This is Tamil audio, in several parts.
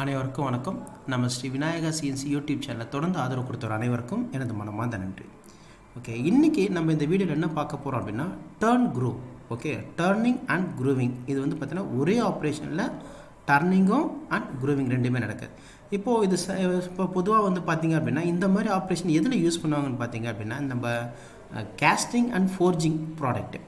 அனைவருக்கும் வணக்கம். நம்ம ஸ்ரீ விநாயகா சிஎன்சி யூடியூப் சேனலை தொடர்ந்து ஆதரவு கொடுத்தவர் அனைவருக்கும் எனது மனமார்ந்த நன்றி. ஓகே, இன்றைக்கி நம்ம இந்த வீடியோவில் என்ன பார்க்க போகிறோம் அப்படின்னா turn groove. Okay, turning and growing. இது வந்து பார்த்திங்கன்னா ஒரே ஆப்ரேஷனில் டர்னிங்கும் அண்ட் குரூவிங் ரெண்டுமே நடக்குது. இப்போது இது இப்போ பொதுவாக வந்து பார்த்திங்க அப்படின்னா இந்த மாதிரி ஆப்ரேஷன் எதில் யூஸ் பண்ணுவாங்கன்னு பார்த்திங்க அப்படின்னா நம்ம கேஸ்டிங் அண்ட் ஃபோர்ஜிங் ப்ராடக்ட்டு.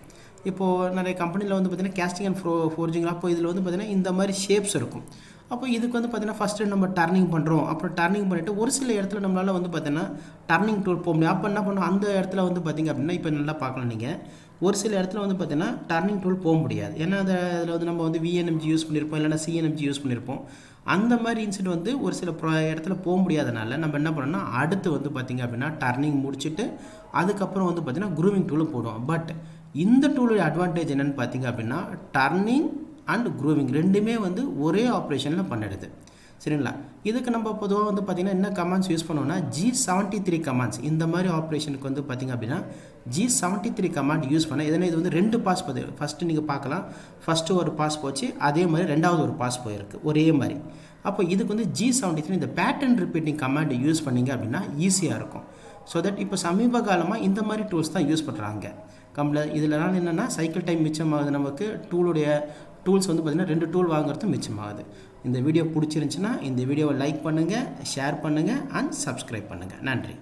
இப்போது நிறைய கம்பெனியில் வந்து பார்த்திங்கன்னா கேஸ்டிங் அண்ட் ஃபோர்ஜிங், அப்போ இதில் வந்து பார்த்திங்கன்னா இந்த மாதிரி ஷேப்ஸ் இருக்கும். அப்போ இதுக்கு வந்து பார்த்திங்கன்னா ஃபஸ்ட்டு நம்ம டர்னிங் பண்ணுறோம். அப்புறம் டர்னிங் பண்ணிவிட்டு ஒரு சில இடத்துல நம்மளால் வந்து பார்த்திங்கன்னா டர்னிங் டூல் போக முடியும். அப்போ என்ன பண்ணோம், அந்த இடத்துல வந்து பார்த்திங்க அப்படின்னா இப்போ நல்லா பார்க்கலாம், நீங்கள் ஒரு சில இடத்துல வந்து பார்த்திங்கன்னா டர்னிங் டூல் போக முடியாது. ஏன்னா அதில் வந்து நம்ம வந்து விஎன்எம்ஜி யூஸ் பண்ணியிருப்போம், இல்லைனா சிஎன்எம்ஜி யூஸ் பண்ணியிருப்போம். அந்த மாதிரி இன்சிடென்ட் வந்து ஒரு சில இடத்துல போக முடியாதனால நம்ம என்ன பண்ணோம்னா அடுத்து வந்து பார்த்திங்க அப்படின்னா டர்னிங் முடிச்சுட்டு அதுக்கப்புறம் வந்து பார்த்திங்கன்னா குரூவிங் டூலும் போடுவோம். பட் இந்த டூலோட அட்வான்டேஜ் என்னென்னு பார்த்திங்க அப்படின்னா டர்னிங் அண்ட் குரூவிங் ரெண்டுமே வந்து ஒரே ஆப்ரேஷனில் பண்ணிடுது. சரிங்களா? இதுக்கு நம்ம பொதுவாக வந்து பார்த்திங்கன்னா என்ன கமாண்ட்ஸ் யூஸ் பண்ணுவோம்னா G73 கமாண்ட்ஸ். இந்த மாதிரி ஆப்ரேஷனுக்கு வந்து பார்த்திங்க அப்படின்னா G73 கமாண்ட் யூஸ் பண்ண இதனால் இது வந்து 2 பாஸ் போகுது. ஃபஸ்ட்டு நீங்கள் பார்க்கலாம், ஃபஸ்ட்டு ஒரு பாஸ் போச்சு, அதே மாதிரி ரெண்டாவது ஒரு பாஸ் போயிருக்கு ஒரே மாதிரி. அப்போ இதுக்கு வந்து G73 இந்த பேட்டர்ன் ரிப்பீட்டிங் கமாண்ட் யூஸ் பண்ணிங்க அப்படின்னா ஈஸியாக இருக்கும். ஸோ தட் இப்போ சமீப காலமாக இந்த மாதிரி டூல்ஸ் தான் யூஸ் பண்ணுறாங்க இதில் என்னென்னா சைக்கிள் டைம் மிச்சமாகுது. நமக்கு டூல்ஸ் வந்து பார்த்திங்கன்னா 2 டூல் வாங்குறது மிச்சமாகுது. இந்த வீடியோ பிடிச்சிருந்துச்சுன்னா இந்த வீடியோவை லைக் பண்ணுங்கள், ஷேர் பண்ணுங்கள் அண்ட் சப்ஸ்கிரைப் பண்ணுங்கள். நன்றி.